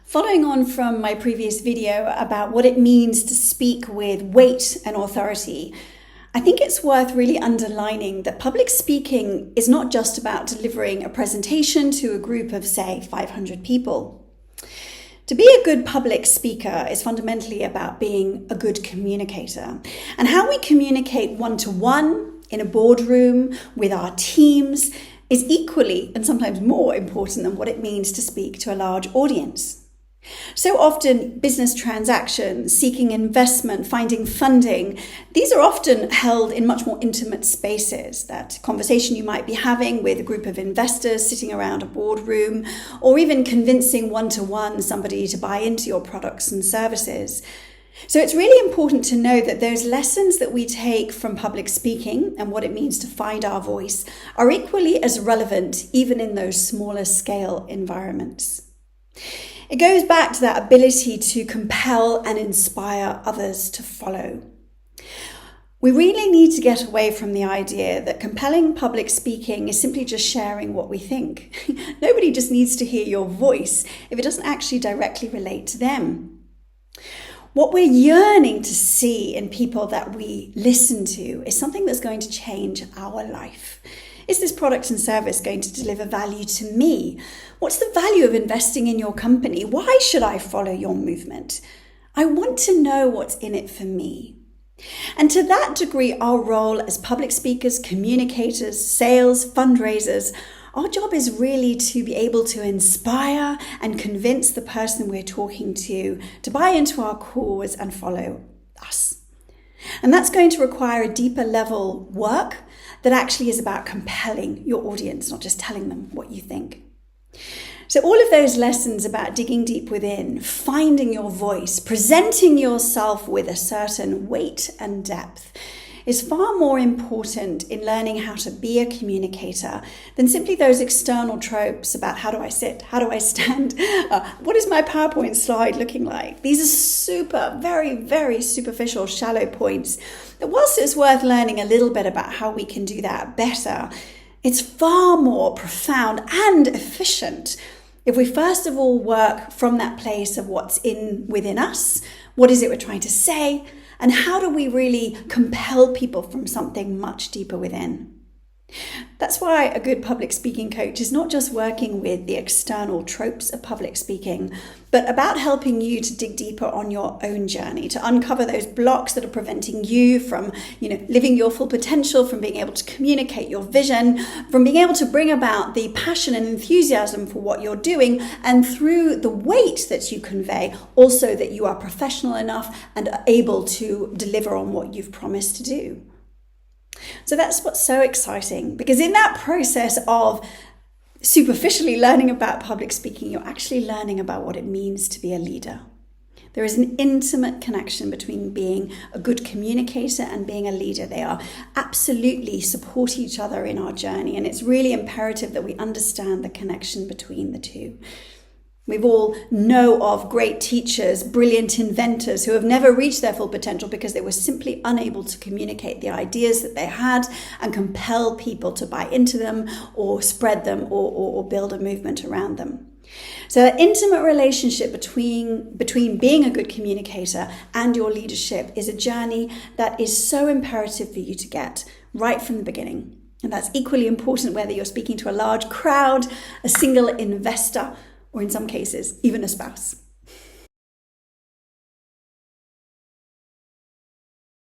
Following on from my previous video about what it means to speak with weight and authority, I think it's worth really underlining that public speaking is not just about delivering a presentation to a group of, say, 500 people. To be a good public speaker is fundamentally about being a good communicator. And how we communicate one-to-one, in a boardroom, with our teams, is equally and sometimes more important than what it means to speak to a large audience. So often, business transactions, seeking investment, finding funding, these are often held in much more intimate spaces. That conversation you might be having with a group of investors sitting around a boardroom, or even convincing one-to-one somebody to buy into your products and services. So it's really important to know that those lessons that we take from public speaking and what it means to find our voice are equally as relevant even in those smaller scale environments. It goes back to that ability to compel and inspire others to follow. We really need to get away from the idea that compelling public speaking is simply just sharing what we think. Nobody just needs to hear your voice if it doesn't actually directly relate to them. What we're yearning to see in people that we listen to is something that's going to change our life. Is this product and service going to deliver value to me? What's the value of investing in your company? Why should I follow your movement? I want to know what's in it for me. And to that degree, our role as public speakers, communicators, sales, fundraisers, our job is really to be able to inspire and convince the person we're talking to buy into our cause and follow us. And that's going to require a deeper level work that actually is about compelling your audience, not just telling them what you think. So all of those lessons about digging deep within, finding your voice, presenting yourself with a certain weight and depth is far more important in learning how to be a communicator than simply those external tropes about how do I sit, how do I stand, what is my PowerPoint slide looking like? These are very, very superficial, shallow points that whilst it's worth learning a little bit about how we can do that better, it's far more profound and efficient if we first of all work from that place of what's within us, what is it we're trying to say, and how do we really compel people from something much deeper within? That's why a good public speaking coach is not just working with the external tropes of public speaking, but about helping you to dig deeper on your own journey, to uncover those blocks that are preventing you from, living your full potential, from being able to communicate your vision, from being able to bring about the passion and enthusiasm for what you're doing, and through the weight that you convey, also that you are professional enough and are able to deliver on what you've promised to do. So that's what's so exciting, because in that process of superficially learning about public speaking, you're actually learning about what it means to be a leader. There is an intimate connection between being a good communicator and being a leader. They are absolutely support each other in our journey, and it's really imperative that we understand the connection between the two. We've all know of great teachers, brilliant inventors who have never reached their full potential because they were simply unable to communicate the ideas that they had and compel people to buy into them or spread them or build a movement around them. So that intimate relationship between being a good communicator and your leadership is a journey that is so imperative for you to get right from the beginning. And that's equally important whether you're speaking to a large crowd, a single investor, or in some cases, even a spouse.